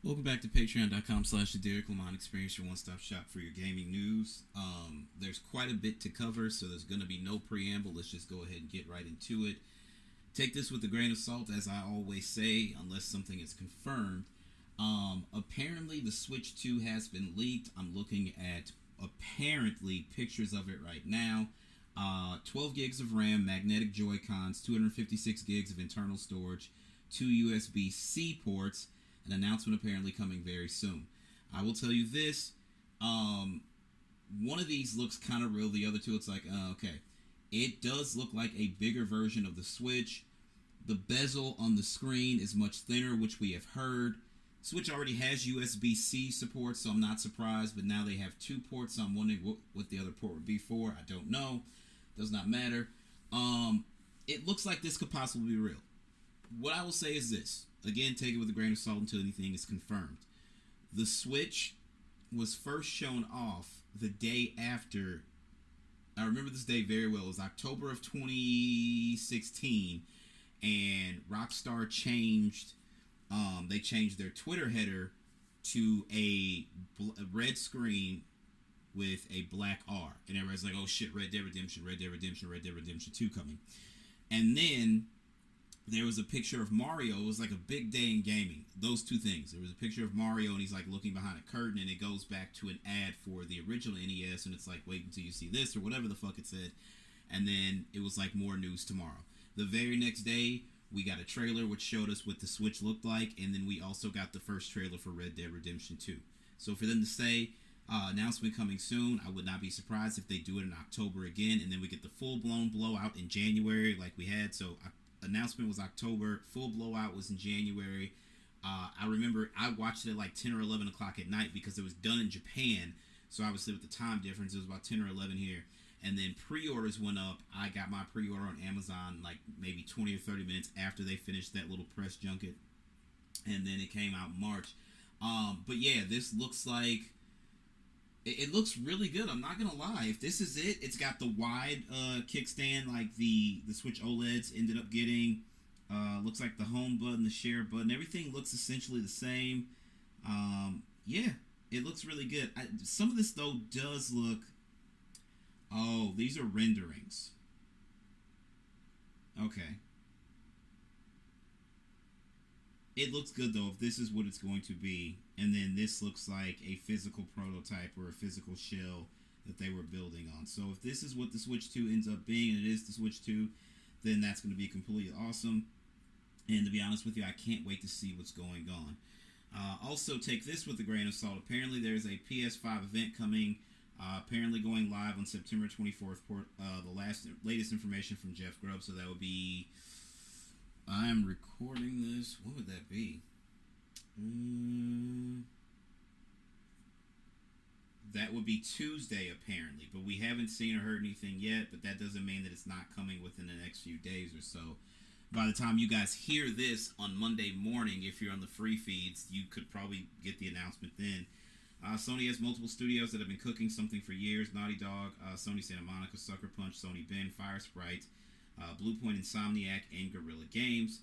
Welcome back to patreon.com/the Derrick Lamon Experience, your one-stop shop for your gaming news. There's quite a bit to cover, so there's going to be no preamble. Let's just go ahead and get right into it. Take this with a grain of salt, as I always say, unless something is confirmed. Apparently, the Switch 2 has been leaked. I'm looking at, apparently, pictures of it right now. 12 gigs of RAM, magnetic Joy-Cons, 256 gigs of internal storage, 2 USB-C ports. An announcement apparently coming very soon. I will tell you this. One of these looks kind of real. The other two, it's like, okay. It does look like a bigger version of the Switch. The bezel on the screen is much thinner, which we have heard. Switch already has USB-C support, so I'm not surprised. But now they have 2 ports, so I'm wondering what the other port would be for. I don't know. Does not matter. It looks like this could possibly be real. What I will say is this. Again, take it with a grain of salt until anything is confirmed. The Switch was first shown off the day after. I remember this day very well. It was October of 2016, and Rockstar changed. They changed their Twitter header to a red screen with a black R, and everybody's like, "Oh shit, Red Dead Redemption, Red Dead Redemption, Red Dead Redemption 2 coming." And then there was a picture of Mario. It was like a big day in gaming. Those two things. There was a picture of Mario, and he's like looking behind a curtain, and it goes back to an ad for the original NES, and it's like, wait until you see this, or whatever the fuck it said. And then it was like, more news tomorrow. The very next day, we got a trailer which showed us what the Switch looked like, and then we also got the first trailer for Red Dead Redemption 2. So for them to say, announcement coming soon, I would not be surprised if they do it in October again, and then we get the full-blown blowout in January like we had. So announcement was October, full blowout was in January. I remember I watched it at like 10 or 11 o'clock at night because it was done in Japan, so obviously with the time difference it was about 10 or 11 here. And then pre-orders went up. I got my pre-order on Amazon like maybe 20 or 30 minutes after they finished that little press junket, and then it came out in March. But yeah, this looks like it looks really good. I'm not gonna lie. If this is it, it's got the wide kickstand like the Switch OLEDs ended up getting. Looks like the home button, the share button, everything looks essentially the same. Yeah, it looks really good. Some of this though does look. Oh, these are renderings. Okay. It looks good though if this is what it's going to be, and then this looks like a physical prototype or a physical shell that they were building on. So if this is what the Switch 2 ends up being, and it is the Switch 2, then that's going to be completely awesome. And to be honest with you, I can't wait to see what's going on. Also, take this with a grain of salt. Apparently, there's a PS5 event coming, apparently going live on September 24th. The latest information from Jeff Grubb, so that would be. I am recording this. What would that be? That would be Tuesday, apparently. But we haven't seen or heard anything yet. But that doesn't mean that it's not coming within the next few days or so. By the time you guys hear this on Monday morning, if you're on the free feeds, you could probably get the announcement then. Sony has multiple studios that have been cooking something for years. Naughty Dog, Sony Santa Monica, Sucker Punch, Sony Bend, Fire Sprite, Bluepoint, Insomniac, and Guerrilla Games.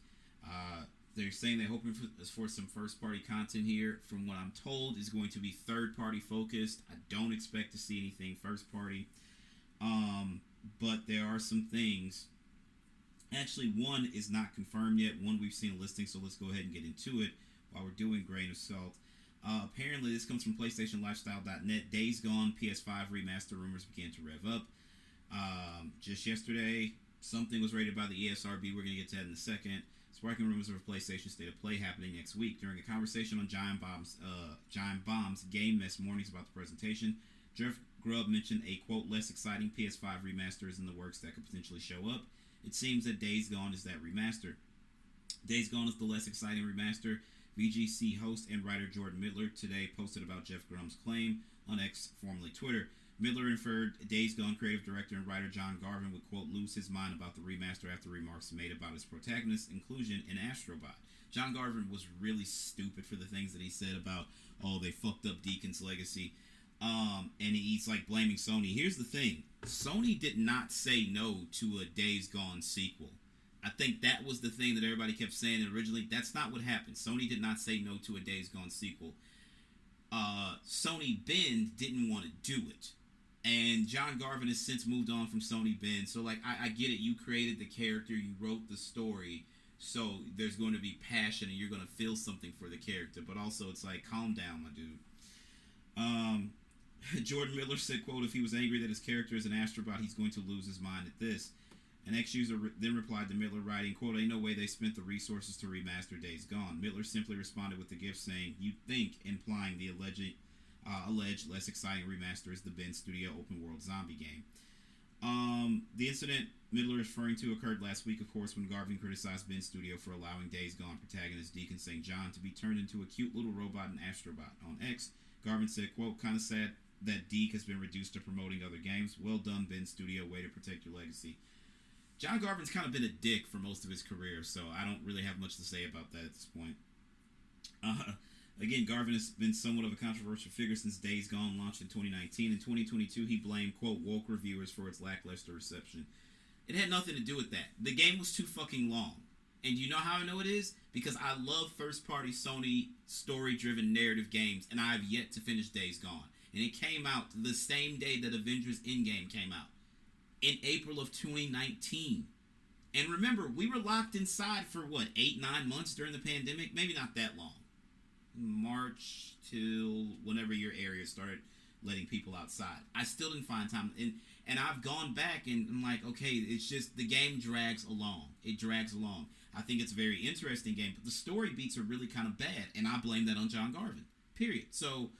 They're saying they're hoping for some first-party content here. From what I'm told, is going to be third-party focused. I don't expect to see anything first-party. But there are some things. Actually, one is not confirmed yet. One we've seen a listing, so let's go ahead and get into it while we're doing grain of salt. Apparently, this comes from PlayStationLifestyle.net. Days Gone PS5 remaster rumors began to rev up. Just yesterday, something was rated by the ESRB. We're going to get to that in a second. Sparking rumors of a PlayStation State of Play happening next week. During a conversation on Giant Bomb's Game Mess mornings about the presentation, Jeff Grubb mentioned a, quote, less exciting PS5 remaster is in the works that could potentially show up. It seems that Days Gone is that remaster. Days Gone is the less exciting remaster. VGC host and writer Jordan Mittler today posted about Jeff Grubb's claim on X, formerly Twitter. Mittler inferred Days Gone creative director and writer John Garvin would, quote, lose his mind about the remaster after remarks made about his protagonist's inclusion in Astrobot. John Garvin was really stupid for the things that he said about, oh, they fucked up Deacon's legacy. And he's like blaming Sony. Here's the thing: Sony did not say no to a Days Gone sequel. I think that was the thing that everybody kept saying originally. That's not what happened. Sony did not say no to a Days Gone sequel. Sony Bend didn't want to do it. And John Garvin has since moved on from Sony Bend. So, like, I get it. You created the character. You wrote the story. So, there's going to be passion and you're going to feel something for the character. But also, it's like, calm down, my dude. Jordan Miller said, quote, if he was angry that his character is an astrobot, he's going to lose his mind at this. An ex-user then replied to Miller, writing, quote, ain't no way they spent the resources to remaster Days Gone. Miller simply responded with the gift saying, you'd think, implying the alleged less exciting remaster is the Bend Studio open world zombie game. The incident Miller is referring to occurred last week, of course, when Garvin criticized Bend Studio for allowing Days Gone protagonist Deacon St. John to be turned into a cute little robot and astrobot. On X, Garvin said, quote, kind of sad that Deke has been reduced to promoting other games. Well done, Bend Studio. Way to protect your legacy. John Garvin's kind of been a dick for most of his career, so I don't really have much to say about that at this point. Again, Garvin has been somewhat of a controversial figure since Days Gone launched in 2019. In 2022, he blamed, quote, woke reviewers for its lackluster reception. It had nothing to do with that. The game was too fucking long. And you know how I know it is? Because I love first-party Sony story-driven narrative games, and I have yet to finish Days Gone. And it came out the same day that Avengers Endgame came out. In April of 2019. And remember, we were locked inside for, 8-9 months during the pandemic? Maybe not that long. March till whenever your area started letting people outside. I still didn't find time. And I've gone back and I'm like, okay, it's just the game drags along. It drags along. I think it's a very interesting game, but the story beats are really kind of bad. And I blame that on John Garvin. Period. So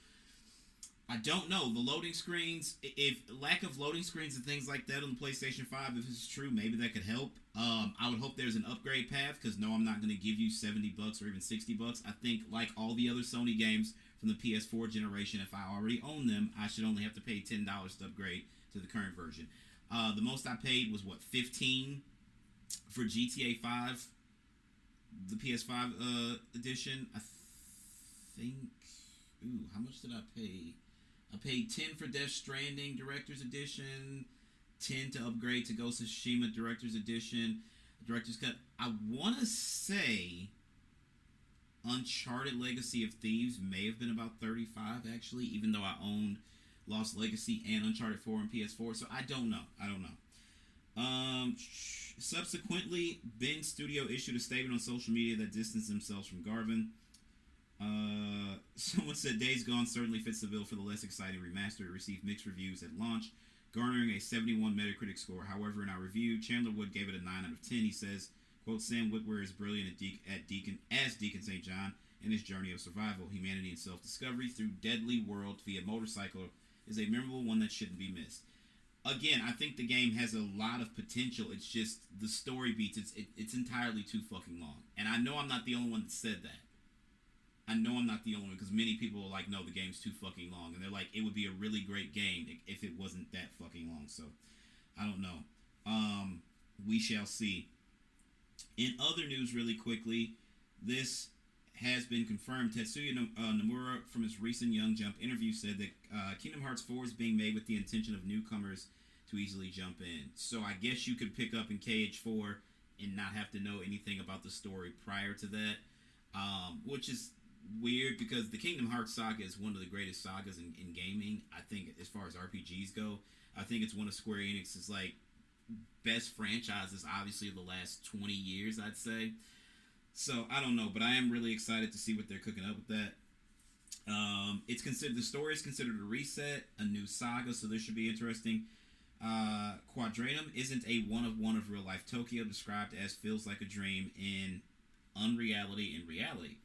I don't know. The loading screens, if lack of loading screens and things like that on the PlayStation 5, if it's true, maybe that could help. I would hope there's an upgrade path, because no, I'm not going to give you $70 or even $60. I think, like all the other Sony games from the PS4 generation, if I already own them, I should only have to pay $10 to upgrade to the current version. The most I paid was, $15 for GTA 5, the PS5 edition. I think, how much did I pay? I paid $10 for Death Stranding Director's Edition, $10 to upgrade to Ghost of Tsushima Director's Edition, Director's Cut. I want to say Uncharted Legacy of Thieves may have been about $35, actually, even though I owned Lost Legacy and Uncharted 4 on PS4, so I don't know. Subsequently, Bend Studio issued a statement on social media that distanced themselves from Garvin. Someone said Days Gone certainly fits the bill for the less exciting remaster. It received mixed reviews at launch, garnering a 71 Metacritic score. However, in our review, Chandler Wood gave it a 9 out of 10. He says, quote, Sam Witwer is brilliant as Deacon St. John in his journey of survival, humanity, and self-discovery through deadly worlds via motorcycle is a memorable one that shouldn't be missed. Again, I think the game has a lot of potential. It's just the story beats. It's entirely too fucking long. And I know I'm not the only one that said that. I know I'm not the only one, because many people are like, no, the game's too fucking long. And they're like, it would be a really great game if it wasn't that fucking long. So, I don't know. We shall see. In other news, really quickly, this has been confirmed. Tetsuya Nomura, from his recent Young Jump interview, said that Kingdom Hearts 4 is being made with the intention of newcomers to easily jump in. So, I guess you could pick up in KH4 and not have to know anything about the story prior to that. Which is weird, because the Kingdom Hearts saga is one of the greatest sagas in gaming. I think, as far as RPGs go, I think it's one of Square Enix's best franchises, obviously, of the last 20 years, I'd say. So I don't know, but I am really excited to see what they're cooking up with that. The story is considered a reset, a new saga, so this should be interesting. Quadranum isn't a one of real life Tokyo, described as feels like a dream in unreality in reality.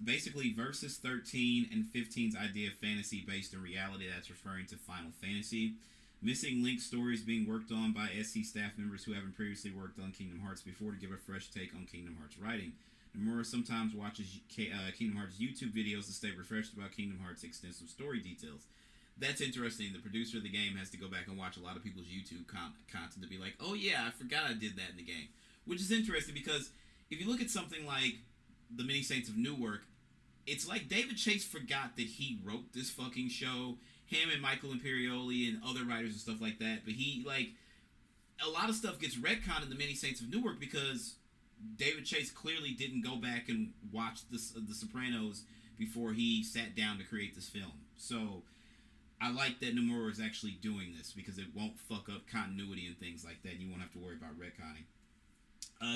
Basically Versus 13 and 15's idea of fantasy based in reality, that's referring to Final Fantasy. Missing Link stories being worked on by SC staff members who haven't previously worked on Kingdom Hearts before to give a fresh take on Kingdom Hearts writing. Nomura sometimes watches Kingdom Hearts YouTube videos to stay refreshed about Kingdom Hearts' extensive story details. That's interesting. The producer of the game has to go back and watch a lot of people's YouTube content to be like, oh yeah, I forgot I did that in the game. Which is interesting, because if you look at something like The Many Saints of Newark, it's like David Chase forgot that he wrote this fucking show. Him and Michael Imperioli and other writers and stuff like that. But he, like, a lot of stuff gets retconned in the Many Saints of Newark because David Chase clearly didn't go back and watch The Sopranos before he sat down to create this film. So I like that Nomura is actually doing this because it won't fuck up continuity and things like that. And you won't have to worry about retconning.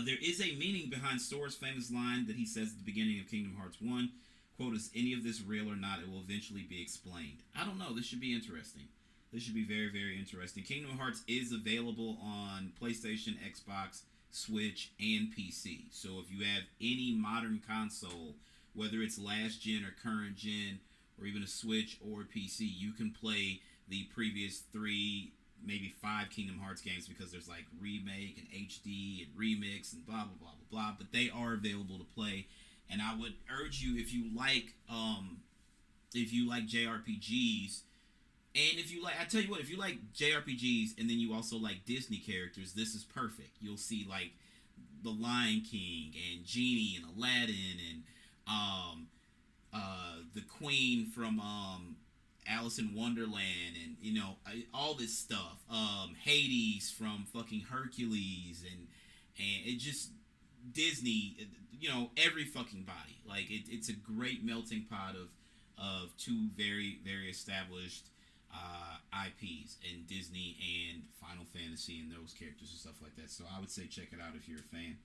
There is a meaning behind Sora's famous line that he says at the beginning of Kingdom Hearts 1. Quote, is any of this real or not? It will eventually be explained. I don't know. This should be interesting. This should be very, very interesting. Kingdom Hearts is available on PlayStation, Xbox, Switch, and PC. So if you have any modern console, whether it's last gen or current gen, or even a Switch or a PC, you can play the previous 3, maybe 5 Kingdom Hearts games because there's like remake and HD and remix and blah, blah, blah, blah, blah. But they are available to play. And I would urge you, if you like JRPGs, and if you like, I tell you what, if you like JRPGs and then you also like Disney characters, this is perfect. You'll see like the Lion King and Genie and Aladdin and the Queen from Alice in Wonderland and, you know, all this stuff. Hades from fucking Hercules and it just Disney, you know, every fucking body. Like it's a great melting pot of two very, very established IPs in Disney and Final Fantasy and those characters and stuff like that. So I would say check it out if you're a fan.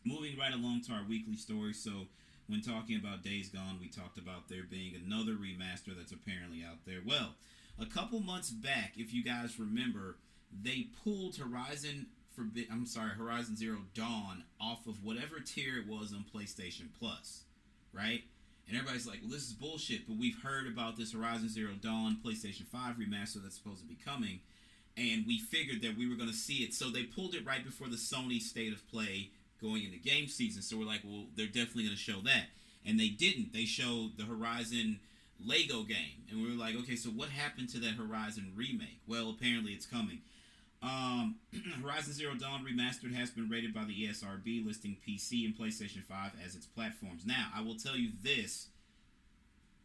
Moving right along to our weekly story. So when talking about Days Gone, we talked about there being another remaster that's apparently out there. Well, a couple months back, if you guys remember, they pulled Horizon Zero Dawn off of whatever tier it was on PlayStation Plus, right? And everybody's like, well, this is bullshit, but we've heard about this Horizon Zero Dawn PlayStation 5 remaster that's supposed to be coming, and we figured that we were going to see it. So they pulled it right before the Sony State of Play going into game season. So we're like, well, they're definitely going to show that. And they didn't. They showed the Horizon Lego game. And we were like, okay, so what happened to that Horizon remake? Well, apparently it's coming. Horizon Zero Dawn Remastered has been rated by the ESRB, listing PC and PlayStation 5 as its platforms. Now, I will tell you this.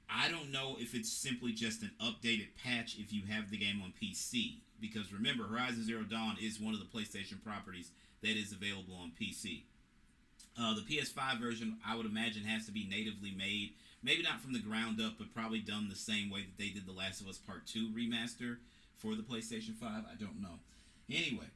I don't know if it's simply just an updated patch if you have the game on PC. Because remember, Horizon Zero Dawn is one of the PlayStation properties that is available on PC. The PS5 version, I would imagine, has to be natively made. Maybe not from the ground up, but probably done the same way that they did The Last of Us Part 2 remaster for the PlayStation 5. I don't know. Anyway,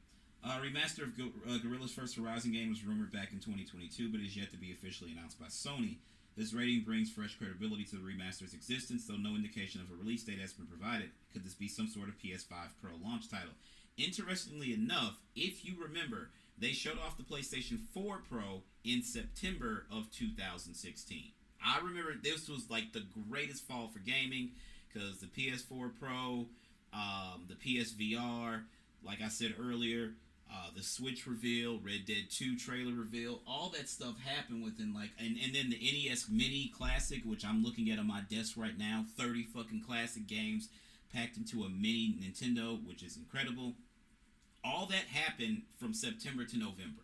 remaster of Guerrilla's first Horizon game was rumored back in 2022, but is yet to be officially announced by Sony. This rating brings fresh credibility to the remaster's existence, though no indication of a release date has been provided. Could this be some sort of PS5 Pro launch title? Interestingly enough, if you remember, they showed off the PlayStation 4 Pro in September of 2016. I remember this was like the greatest fall for gaming because the PS4 Pro, the PSVR, like I said earlier, the Switch reveal, Red Dead 2 trailer reveal, all that stuff happened within like, and then the NES Mini Classic, which I'm looking at on my desk right now, 30 fucking classic games packed into a mini Nintendo, which is incredible. All that happened from September to November.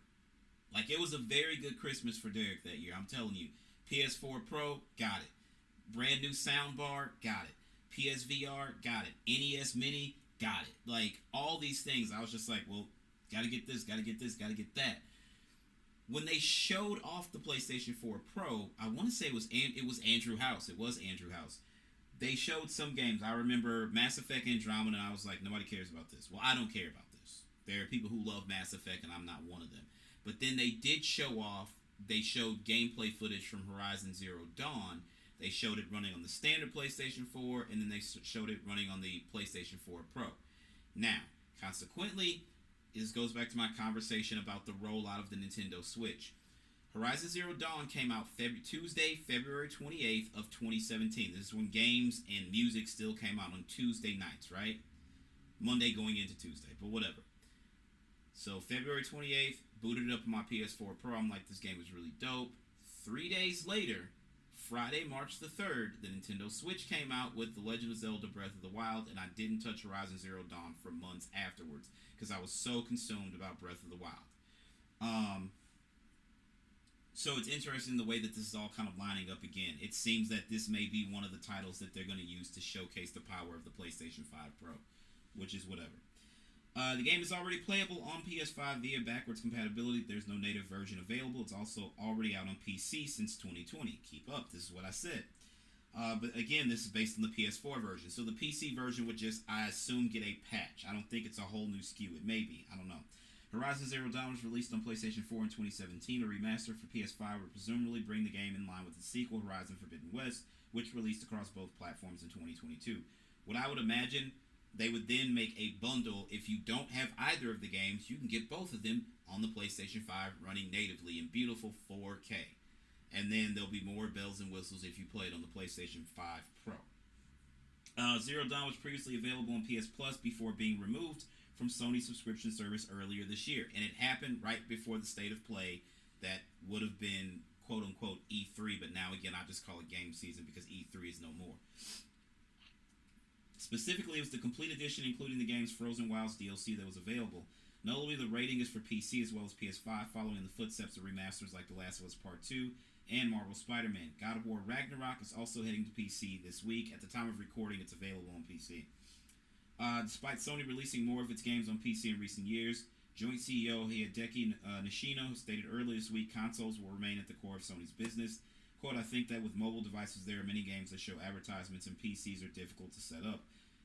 Like, it was a very good Christmas for Derrick that year, I'm telling you. PS4 Pro, got it. Brand new soundbar, got it. PSVR, got it. NES Mini, got it. Like, all these things, I was just like, well, gotta get this, gotta get this, gotta get that. When they showed off the PlayStation 4 Pro, I want to say it was Andrew House. It was Andrew House. They showed some games. I remember Mass Effect Andromeda, and I was like, nobody cares about this. Well, I don't care about this. There are people who love Mass Effect, and I'm not one of them. But then they did show off, they showed gameplay footage from Horizon Zero Dawn. They showed it running on the standard PlayStation 4, and then they showed it running on the PlayStation 4 Pro. Now, consequently, this goes back to my conversation about the rollout of the Nintendo Switch. Horizon Zero Dawn came out Tuesday, February 28th of 2017. This is when games and music still came out on Tuesday nights, right? Monday going into Tuesday, but whatever. So February 28th, booted it up on my PS4 Pro. I'm like, this game is really dope. 3 days later, Friday, March the 3rd, the Nintendo Switch came out with The Legend of Zelda Breath of the Wild, and I didn't touch Horizon Zero Dawn for months afterwards because I was so consumed about Breath of the Wild. So it's interesting the way that this is all kind of lining up again. It seems that this may be one of the titles that they're going to use to showcase the power of the PlayStation 5 Pro, which is whatever. The game is already playable on PS5 via backwards compatibility. There's no native version available. It's also already out on PC since 2020. Keep up. This is what I said. But again, this is based on the PS4 version. So the PC version would just, I assume, get a patch. I don't think it's a whole new SKU. It may be. I don't know. Horizon Zero Dawn was released on PlayStation 4 in 2017. A remaster for PS5 would presumably bring the game in line with the sequel, Horizon Forbidden West, which released across both platforms in 2022. What I would imagine, they would then make a bundle. If you don't have either of the games, you can get both of them on the PlayStation 5 running natively in beautiful 4K. And then there'll be more bells and whistles if you play it on the PlayStation 5 Pro. Zero Dawn was previously available on PS Plus before being removed from Sony's subscription service earlier this year. And it happened right before the State of Play that would have been quote-unquote E3, but now again I just call it game season because E3 is no more. Specifically, it was the complete edition including the game's Frozen Wilds DLC that was available. Notably, the rating is for PC as well as PS5, following in the footsteps of remasters like The Last of Us Part 2 and Marvel Spider-Man. God of War Ragnarok is also heading to PC this week. At the time of recording, it's available on PC. Despite Sony releasing more of its games on PC in recent years, joint CEO Hideki Nishino stated earlier this week consoles will remain at the core of Sony's business. Quote, I think that with mobile devices there are many games that show advertisements and PCs are difficult to set up.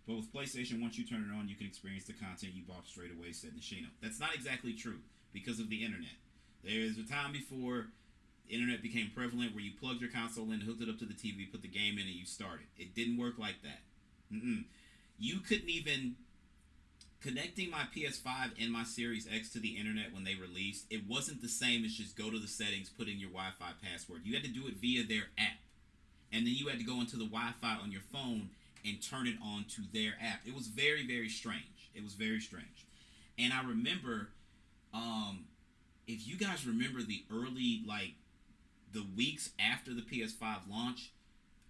But with PlayStation, once you turn it on, you can experience the content you bought straight away, said Nishino. That's not exactly true because of the internet. There's a time before the internet became prevalent where you plugged your console in, hooked it up to the TV, put the game in, and you started. It didn't work like that. You couldn't even... Connecting my PS5 and my Series X to the internet when they released, it wasn't the same as just go to the settings, put in your Wi-Fi password. You had to do it via their app. And then you had to go into the Wi-Fi on your phone and turn it on to their app. It was very, very strange. It was very strange. And I remember, if you guys remember the early, the weeks after the PS5 launch,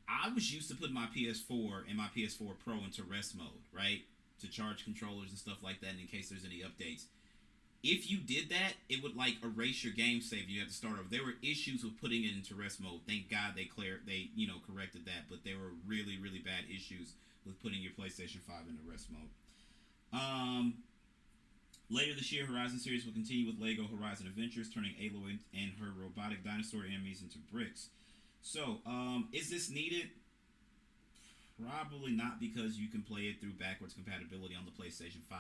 I was used to putting my PS4 and my PS4 Pro into rest mode, right? To charge controllers and stuff like that in case there's any updates. If you did that, it would erase your game save. You had to start over. There were issues with putting it into rest mode. Thank God they corrected that, but there were really, really bad issues with putting your PlayStation 5 into rest mode. Later this year, Horizon series will continue with Lego Horizon Adventures, turning Aloy and her robotic dinosaur enemies into bricks. So, is this needed? Probably not, because you can play it through backwards compatibility on the PlayStation 5.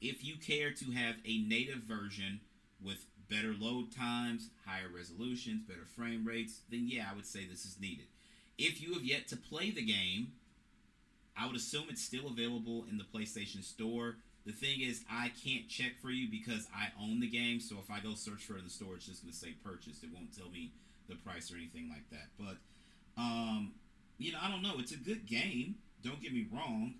If you care to have a native version with better load times, higher resolutions, better frame rates, then yeah, I would say this is needed. If you have yet to play the game, I would assume it's still available in the PlayStation Store. The thing is, I can't check for you because I own the game, so if I go search for it in the store, it's just going to say purchased. It won't tell me the price or anything like that. But, I don't know. It's a good game. Don't get me wrong.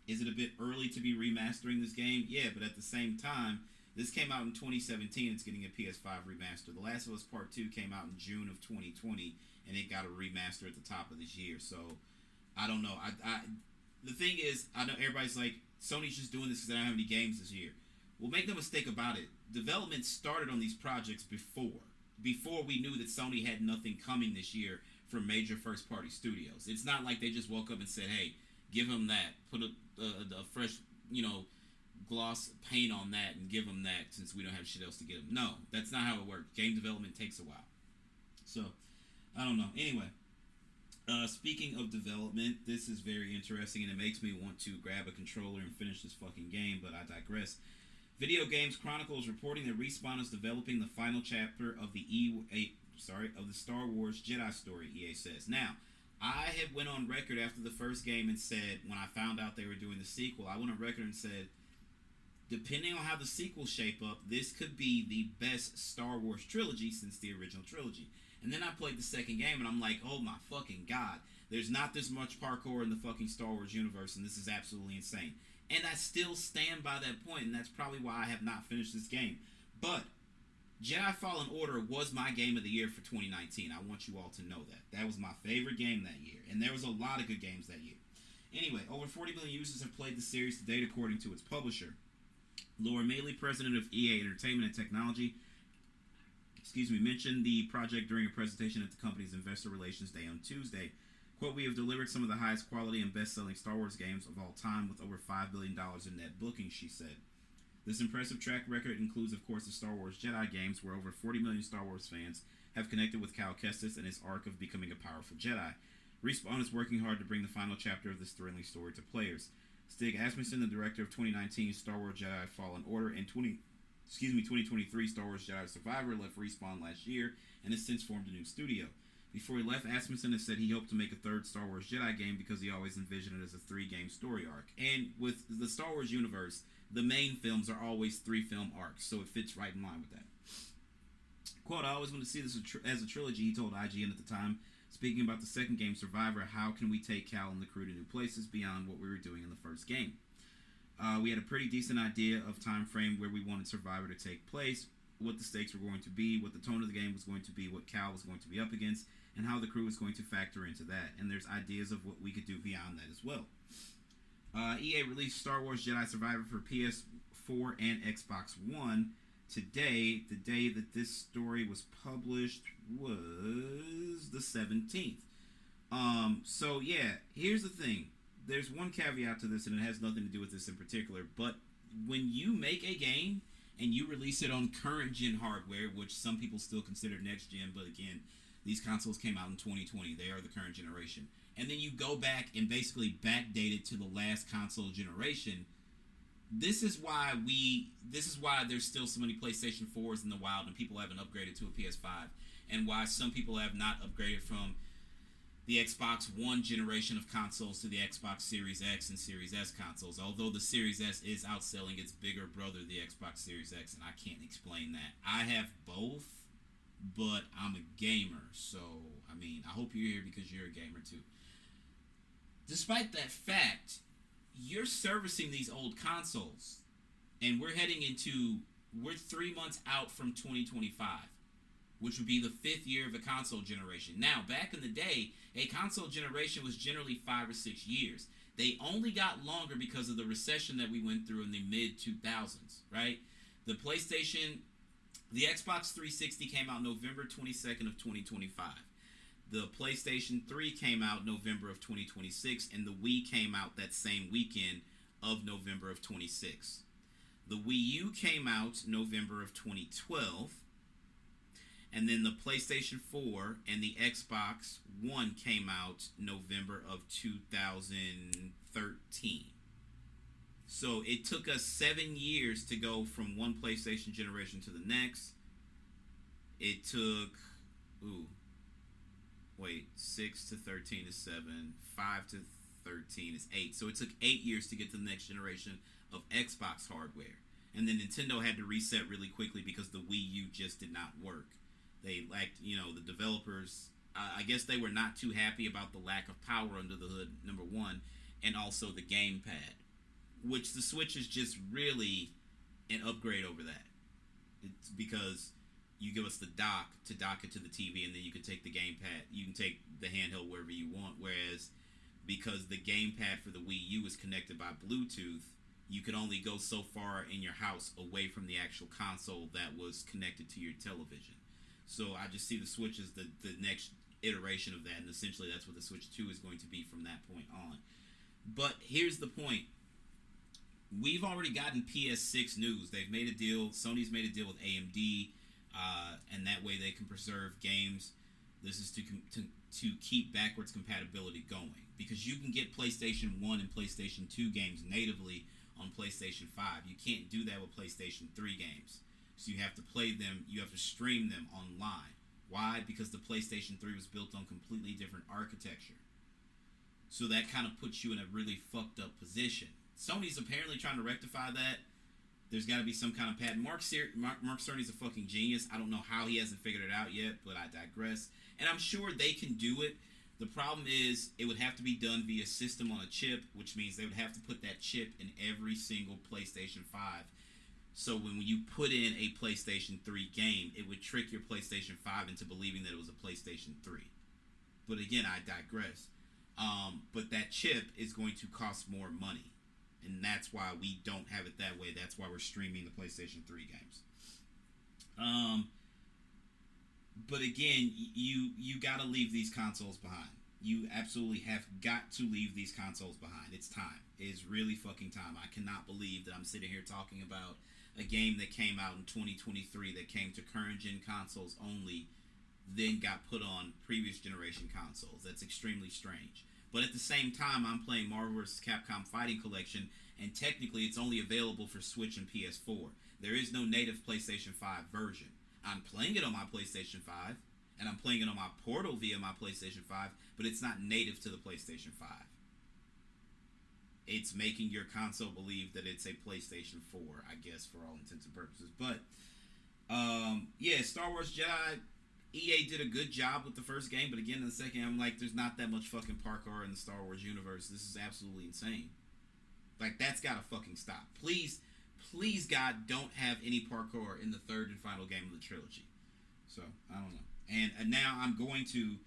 Is it a bit early to be remastering this game? Yeah, but at the same time, this came out in 2017. It's getting a PS5 remaster. The Last of Us Part 2 came out in June of 2020, and it got a remaster at the top of this year. So, I don't know. The thing is, I know everybody's like, Sony's just doing this because they don't have any games this year. Well, make no mistake about it. Development started on these projects before we knew that Sony had nothing coming this year from major first-party studios. It's not like they just woke up and said, hey, give them that. Put a fresh, gloss paint on that and give them that since we don't have shit else to give them. No, that's not how it works. Game development takes a while. So, I don't know. Anyway, speaking of development, this is very interesting and it makes me want to grab a controller and finish this fucking game, but I digress. Video Games Chronicle is reporting that Respawn is developing the final chapter of the of the Star Wars Jedi story, EA says. Now, I had went on record after the first game and said, when I found out they were doing the sequel, I went on record and said, depending on how the sequels shape up, this could be the best Star Wars trilogy since the original trilogy. And then I played the second game and I'm like, oh my fucking god, there's not this much parkour in the fucking Star Wars universe and this is absolutely insane. And I still stand by that point, and that's probably why I have not finished this game. But Jedi Fallen Order was my game of the year for 2019. I want you all to know that. That was my favorite game that year. And there was a lot of good games that year. Anyway, over 40 million users have played the series to date, according to its publisher. Laura Maley, president of EA Entertainment and Technology, mentioned the project during a presentation at the company's Investor Relations Day on Tuesday. Quote, "We have delivered some of the highest quality and best-selling Star Wars games of all time with over $5 billion in net bookings," she said. This impressive track record includes, of course, the Star Wars Jedi games, where over 40 million Star Wars fans have connected with Cal Kestis and his arc of becoming a powerful Jedi. Respawn is working hard to bring the final chapter of this thrilling story to players. Stig Asmussen, the director of 2019's Star Wars Jedi Fallen Order and 2023 Star Wars Jedi Survivor, left Respawn last year and has since formed a new studio. Before he left, Asmussen has said he hoped to make a third Star Wars Jedi game because he always envisioned it as a 3-game story arc. And with the Star Wars universe, the main films are always 3-film arcs, so it fits right in line with that. Quote, "I always want to see this as a trilogy," he told IGN at the time. Speaking about the second game, Survivor, "How can we take Cal and the crew to new places beyond what we were doing in the first game? We had a pretty decent idea of time frame where we wanted Survivor to take place, what the stakes were going to be, what the tone of the game was going to be, what Cal was going to be up against, and how the crew was going to factor into that. And there's ideas of what we could do beyond that as well." EA released Star Wars Jedi Survivor for PS4 and Xbox One today. The day that this story was published was the 17th. So yeah, here's the thing. There's one caveat to this, and it has nothing to do with this in particular, but when you make a game and you release it on current gen hardware, which some people still consider next gen, but again, these consoles came out in 2020. They are the current generation. And then you go back and basically backdate it to the last console generation. This is why there's still so many PlayStation 4s in the wild and people haven't upgraded to a PS5, and why some people have not upgraded from the Xbox One generation of consoles to the Xbox Series X and Series S consoles, although the Series S is outselling its bigger brother, the Xbox Series X, and I can't explain that. I have both, but I'm a gamer, so, I mean, I hope you're here because you're a gamer too. Despite that fact, you're servicing these old consoles, and we're 3 months out from 2025, which would be the 5th year of a console generation. Now, back in the day, a console generation was generally 5 or 6 years. They only got longer because of the recession that we went through in the mid-2000s, right? The Xbox 360 came out November 22nd of 2025. The PlayStation 3 came out November of 2026, and the Wii came out that same weekend of November of 26. The Wii U came out November of 2012, and then the PlayStation 4 and the Xbox One came out November of 2013. So it took us 7 years to go from one PlayStation generation to the next. It took, 6 to 13 is 7, 5 to 13 is 8. So it took 8 years to get to the next generation of Xbox hardware. And then Nintendo had to reset really quickly because the Wii U just did not work. They lacked, the developers, I guess they were not too happy about the lack of power under the hood, number one, and also the gamepad, which the Switch is just really an upgrade over that. It's because you give us the dock to dock it to the TV, and then you can take the gamepad. You can take the handheld wherever you want. Whereas, because the gamepad for the Wii U is connected by Bluetooth, you could only go so far in your house away from the actual console that was connected to your television. So I just see the Switch as the next iteration of that, and essentially that's what the Switch 2 is going to be from that point on. But here's the point. We've already gotten PS6 news. They've made a deal. Sony's made a deal with AMD, and that way they can preserve games. This is to keep backwards compatibility going, because you can get PlayStation 1 and PlayStation 2 games natively on PlayStation 5. You can't do that with PlayStation 3 games. So you have to play them, you have to stream them online. Why? Because the PlayStation 3 was built on completely different architecture. So that kind of puts you in a really fucked up position. Sony's apparently trying to rectify that. There's got to be some kind of patent. Mark Cerny's a fucking genius. I don't know how he hasn't figured it out yet, but I digress. And I'm sure they can do it. The problem is it would have to be done via system on a chip, which means they would have to put that chip in every single PlayStation 5. So when you put in a PlayStation 3 game, it would trick your PlayStation 5 into believing that it was a PlayStation 3. But again, I digress. But that chip is going to cost more money. And that's why we don't have it that way. That's why we're streaming the PlayStation 3 games. But again, you got to leave these consoles behind. You absolutely have got to leave these consoles behind. It's time. It's really fucking time. I cannot believe that I'm sitting here talking about a game that came out in 2023 that came to current gen consoles only, then got put on previous generation consoles. That's extremely strange. But at the same time, I'm playing Marvel vs. Capcom Fighting Collection, and technically it's only available for Switch and PS4. There is no native PlayStation 5 version. I'm playing it on my PlayStation 5, and I'm playing it on my Portal via my PlayStation 5, but it's not native to the PlayStation 5. It's making your console believe that it's a PlayStation 4, I guess, for all intents and purposes. But, yeah, Star Wars Jedi, EA did a good job with the first game, but again, in the second, I'm like, there's not that much fucking parkour in the Star Wars universe. This is absolutely insane. Like, that's gotta fucking stop. Please, God, don't have any parkour in the third and final game of the trilogy. So, I don't know. And now I'm going to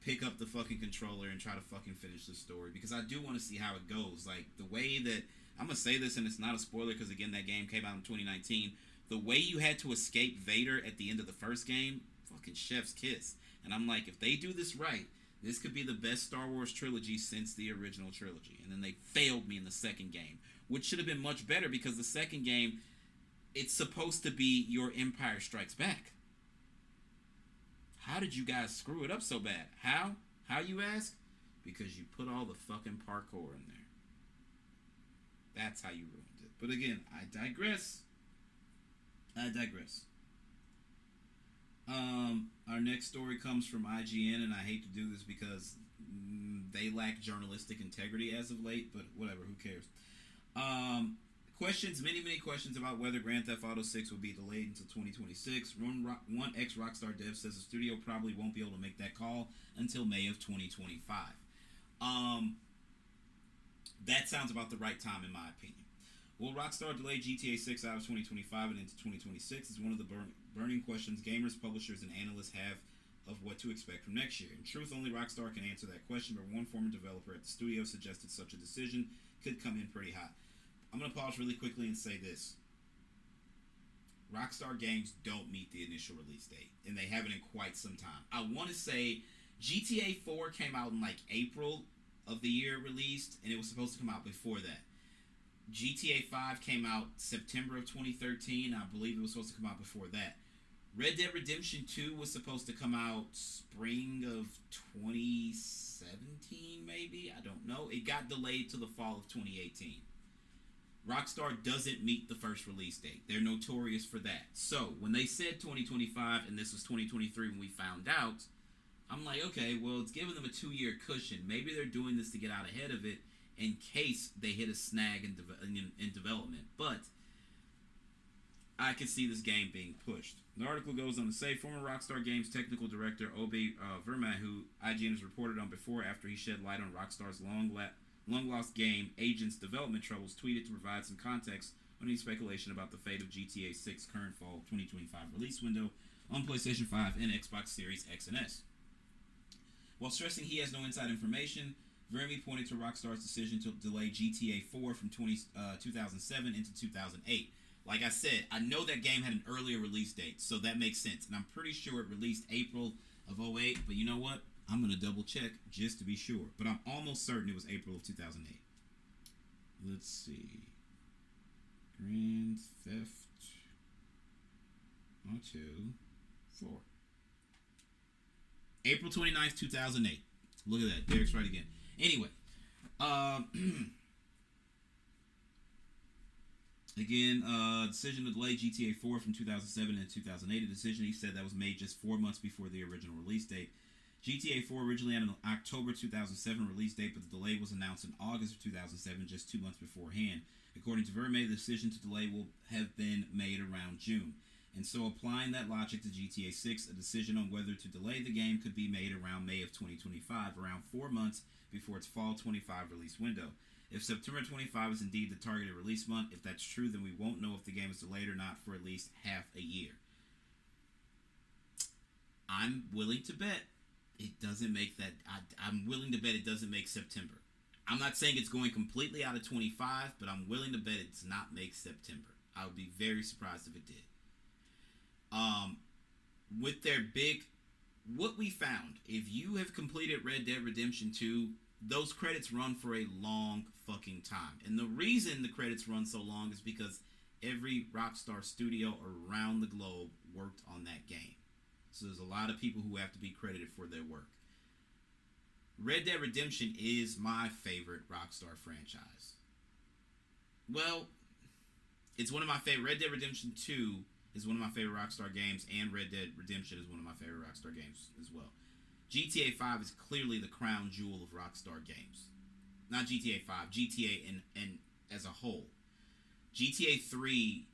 pick up the fucking controller and try to fucking finish the story, because I do want to see how it goes. Like, the way that, I'm going to say this, and it's not a spoiler, because again, that game came out in 2019. The way you had to escape Vader at the end of the first game, fucking chef's kiss. And I'm like, if they do this right, this could be the best Star Wars trilogy since the original trilogy. And then they failed me in the second game, which should have been much better, because the second game, it's supposed to be your Empire Strikes Back. How did you guys screw it up so bad? How? How, you ask? Because you put all the fucking parkour in there. That's how you ruined it. But again, I digress. Our next story comes from IGN, and I hate to do this because they lack journalistic integrity as of late, but whatever, who cares? Many questions about whether Grand Theft Auto 6 will be delayed until 2026. One ex-Rockstar dev says the studio probably won't be able to make that call until May of 2025. That sounds about the right time, in my opinion. Will Rockstar delay GTA 6 out of 2025 and into 2026 is one of the burning questions gamers, publishers, and analysts have of what to expect from next year. In truth, only Rockstar can answer that question, but one former developer at the studio suggested such a decision could come in pretty hot. I'm going to pause really quickly and say this. Rockstar games don't meet the initial release date, and they haven't in quite some time. I want to say GTA 4 came out in like April of the year it released, and it was supposed to come out before that. GTA 5 came out September of 2013. I believe it was supposed to come out before that. Red Dead Redemption 2 was supposed to come out spring of 2017, maybe? I don't know. It got delayed to the fall of 2018. Rockstar doesn't meet the first release date. They're notorious for that. So, when they said 2025, and this was 2023 when we found out, I'm like, okay, well, it's giving them a 2-year cushion. Maybe they're doing this to get out ahead of it in case they hit a snag in development. But I could see this game being pushed. The article goes on to say, former Rockstar Games technical director Obi Verma, who IGN has reported on before after he shed light on Rockstar's long-lost game Agents development troubles, tweeted to provide some context on any speculation about the fate of GTA 6 current fall 2025 release window on PlayStation 5 and Xbox Series X and S. While stressing he has no inside information, Vermi pointed to Rockstar's decision to delay GTA 4 from 2007 into 2008. Like I said, I know that game had an earlier release date, so that makes sense. And I'm pretty sure it released April of 2008, but you know what? I'm going to double check just to be sure. But I'm almost certain it was April of 2008. Let's see. Grand Theft Auto 4. April 29th, 2008. Look at that. Derek's right again. Anyway. Decision to delay GTA 4 from 2007 and 2008. A decision he said that was made just 4 months before the original release date. GTA 4 originally had an October 2007 release date, but the delay was announced in August of 2007, just 2 months beforehand. According to Verme, the decision to delay will have been made around June. And so applying that logic to GTA 6, a decision on whether to delay the game could be made around May of 2025, around 4 months before its fall 25 release window. If September 25 is indeed the targeted release month, if that's true, then we won't know if the game is delayed or not for at least half a year. I'm willing to bet it doesn't make that. I'm willing to bet it doesn't make September. I'm not saying it's going completely out of 25, but I'm willing to bet it does not make September. I would be very surprised if it did. With their big what we found, if you have completed Red Dead Redemption 2, those credits run for a long fucking time. And the reason the credits run so long is because every Rockstar studio around the globe worked on that game. So there's a lot of people who have to be credited for their work. Red Dead Redemption is my favorite Rockstar franchise. Well, it's one of my favorite. Red Dead Redemption 2 is one of my favorite Rockstar games, and Red Dead Redemption is one of my favorite Rockstar games as well. GTA 5 is clearly the crown jewel of Rockstar games. Not GTA 5, GTA and as a whole. GTA 3,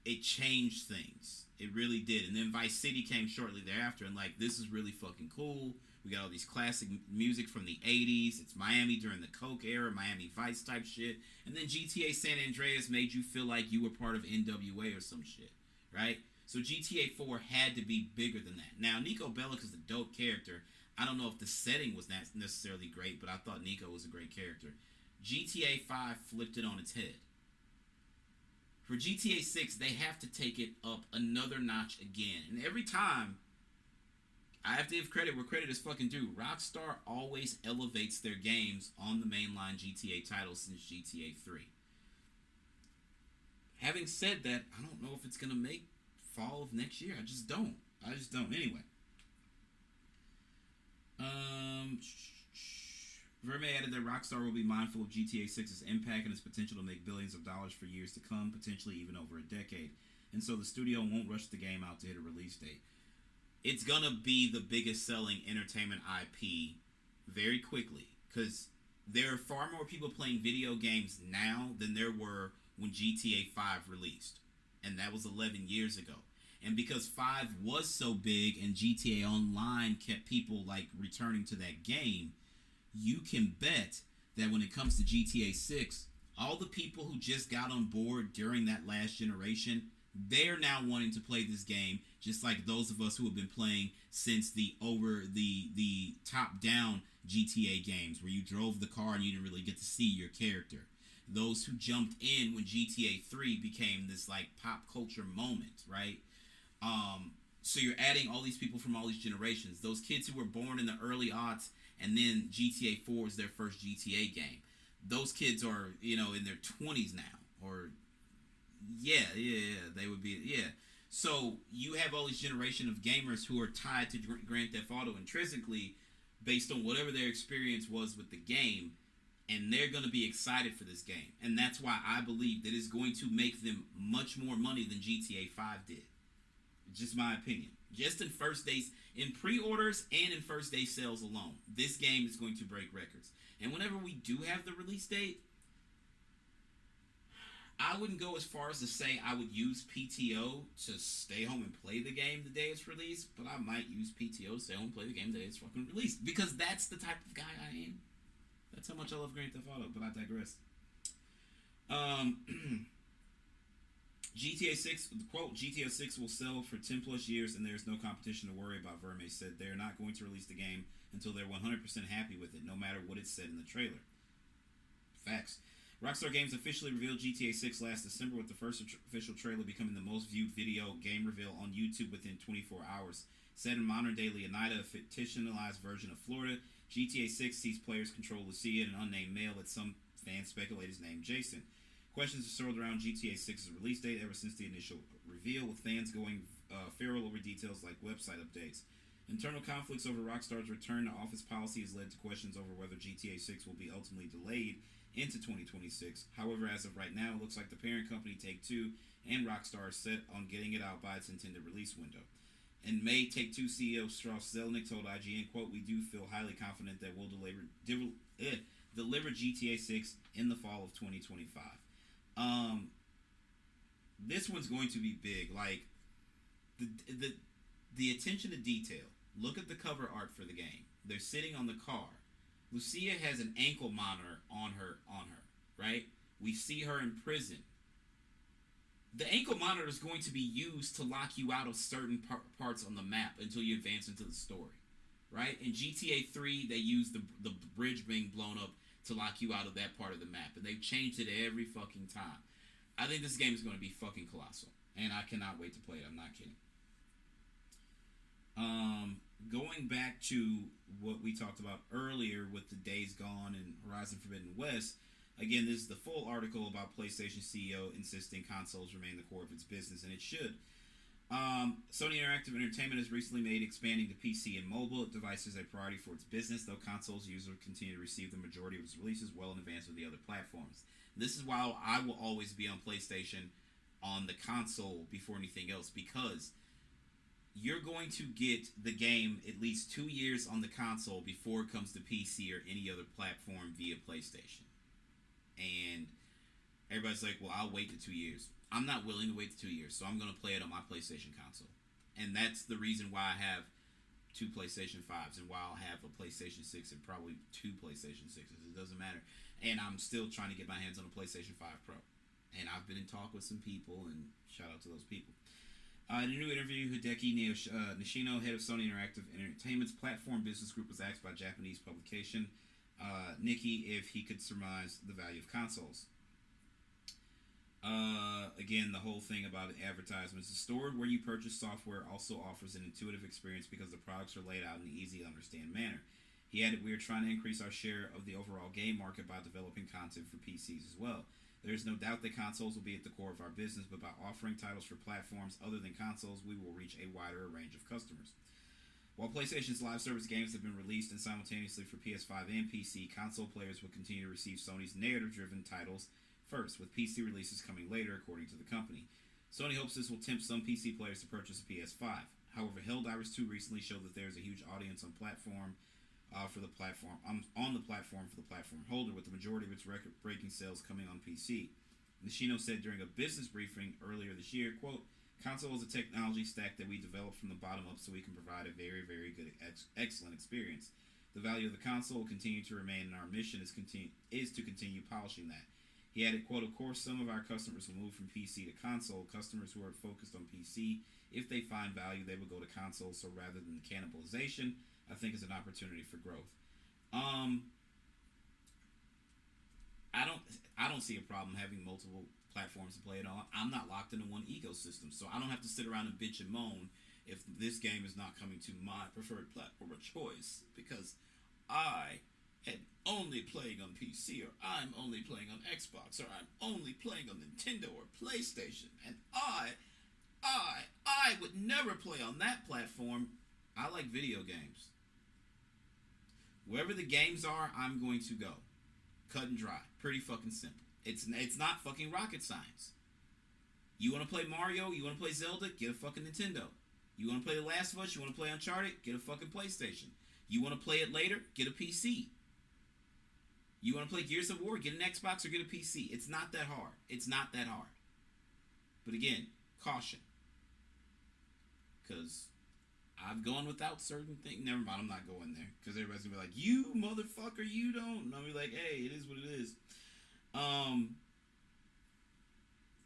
it changed things. It really did. And then Vice City came shortly thereafter, and like, this is really fucking cool. We got all these classic music from the 80s. It's Miami during the Coke era, Miami Vice type shit. And then GTA San Andreas made you feel like you were part of NWA or some shit, right? So GTA 4 had to be bigger than that. Now, Nico Bellic is a dope character. I don't know if the setting was not necessarily great, but I thought Nico was a great character. GTA 5 flipped it on its head. For GTA 6, they have to take it up another notch again. And every time, I have to give credit where credit is fucking due. Rockstar always elevates their games on the mainline GTA titles since GTA 3. Having said that, I don't know if it's going to make fall of next year. I just don't. Anyway. Verme added that Rockstar will be mindful of GTA 6's impact and its potential to make billions of dollars for years to come, potentially even over a decade. And so the studio won't rush the game out to hit a release date. It's gonna be the biggest selling entertainment IP very quickly, because there are far more people playing video games now than there were when GTA 5 released. And that was 11 years ago. And because 5 was so big and GTA Online kept people like returning to that game, you can bet that when it comes to GTA 6, all the people who just got on board during that last generation, they're now wanting to play this game, just like those of us who have been playing since the top-down GTA games, where you drove the car and you didn't really get to see your character. Those who jumped in when GTA 3 became this like pop culture moment, right? So you're adding all these people from all these generations. Those kids who were born in the early aughts, and then GTA 4 is their first GTA game. Those kids are, in their 20s now, or they would be, So you have all this generation of gamers who are tied to Grand Theft Auto intrinsically based on whatever their experience was with the game, and they're going to be excited for this game. And that's why I believe that it's going to make them much more money than GTA 5 did. Just my opinion. Just in first days, in pre-orders and in first day sales alone, this game is going to break records. And whenever we do have the release date, I wouldn't go as far as to say I would use PTO to stay home and play the game the day it's released, but I might use PTO to stay home and play the game the day it's fucking released, because that's the type of guy I am. That's how much I love Grand Theft Auto, but I digress. GTA 6, quote, GTA 6 will sell for 10 plus years and there's no competition to worry about, Verme said. They're not going to release the game until they're 100% happy with it, no matter what it said in the trailer. Facts. Rockstar Games officially revealed GTA 6 last December, with the first official trailer becoming the most viewed video game reveal on YouTube within 24 hours. Set in modern-day Leonida, a fictionalized version of Florida, GTA 6 sees players control Lucia, an unnamed male that some fans speculate is named Jason. Questions are swirled around GTA 6's release date ever since the initial reveal, with fans going feral over details like website updates. Internal conflicts over Rockstar's return to office policy has led to questions over whether GTA 6 will be ultimately delayed into 2026. However, as of right now, it looks like the parent company Take-Two and Rockstar are set on getting it out by its intended release window. In May, Take-Two CEO Strauss Zelnick told IGN, quote, "We do feel highly confident that we'll deliver GTA 6 in the fall of 2025. This one's going to be big. Like, the attention to detail. Look at the cover art for the game. They're sitting on the car. Lucia has an ankle monitor on her, right? We see her in prison. The ankle monitor is going to be used to lock you out of certain parts on the map until you advance into the story, right? In GTA 3, they used the bridge being blown up to lock you out of that part of the map, and they've changed it every fucking time. I think this game is going to be fucking colossal, and I cannot wait to play it. I'm not kidding. Going back to what we talked about earlier with the Days Gone and Horizon Forbidden West, again, this is the full article about PlayStation CEO insisting consoles remain the core of its business, and it should. Sony Interactive Entertainment has recently made expanding to PC and mobile devices a priority for its business, though consoles users continue to receive the majority of its releases well in advance of the other platforms. This is why I will always be on PlayStation on the console before anything else, because you're going to get the game at least 2 years on the console before it comes to PC or any other platform via PlayStation. And everybody's like, well, I'll wait the 2 years. I'm not willing to wait the 2 years, so I'm going to play it on my PlayStation console. And that's the reason why I have 2 PlayStation 5s and why I'll have a PlayStation 6 and probably 2 PlayStation 6s. It doesn't matter. And I'm still trying to get my hands on a PlayStation 5 Pro. And I've been in talk with some people, and shout out to those people. In a new interview, Hideki Nishino, head of Sony Interactive Entertainment's platform business group, was asked by Japanese publication Nikkei if he could surmise the value of consoles. Again, the whole thing about advertisements. The store where you purchase software also offers an intuitive experience because the products are laid out in an easy to understand manner. He added, we are trying to increase our share of the overall game market by developing content for PCs as well. There is no doubt that consoles will be at the core of our business, but by offering titles for platforms other than consoles, we will reach a wider range of customers. While PlayStation's live service games have been released and simultaneously for PS5 and PC, console players will continue to receive Sony's narrative-driven titles first, with PC releases coming later, according to the company. Sony hopes this will tempt some PC players to purchase a PS5. However, Helldivers 2 recently showed that there is a huge audience on the platform for the platform holder, with the majority of its record-breaking sales coming on PC. Nishino said during a business briefing earlier this year, quote, console is a technology stack that we developed from the bottom up so we can provide a very, very good, excellent experience. The value of the console will continue to remain, and our mission is to continue polishing that. He added, quote, of course, some of our customers will move from PC to console. Customers who are focused on PC, if they find value, they will go to console. So rather than cannibalization, I think it's an opportunity for growth. I don't see a problem having multiple platforms to play it on. I'm not locked into one ecosystem, so I don't have to sit around and bitch and moan if this game is not coming to my preferred platform of choice because I am only playing on PC, or I'm only playing on Xbox, or I'm only playing on Nintendo or PlayStation, and I would never play on that platform. I like video games. Wherever the games are, I'm going to go. Cut and dry. Pretty fucking simple. It's not fucking rocket science. You want to play Mario? You want to play Zelda? Get a fucking Nintendo. You want to play The Last of Us? You want to play Uncharted? Get a fucking PlayStation. You want to play it later? Get a PC. You want to play Gears of War? Get an Xbox or get a PC. It's not that hard. It's not that hard. But again, caution. Because I've gone without certain things. Never mind, I'm not going there. Because everybody's going to be like, you motherfucker, you don't. And I'll be like, hey, it is what it is.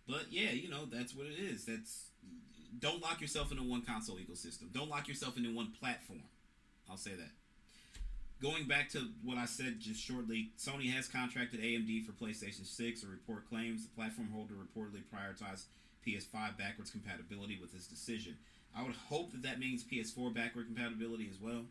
But yeah, that's what it is. Don't lock yourself into one console ecosystem. Don't lock yourself into one platform. I'll say that. Going back to what I said just shortly, Sony has contracted AMD for PlayStation 6. A report claims the platform holder reportedly prioritized PS5 backwards compatibility with this decision. I would hope that means PS4 backward compatibility as well,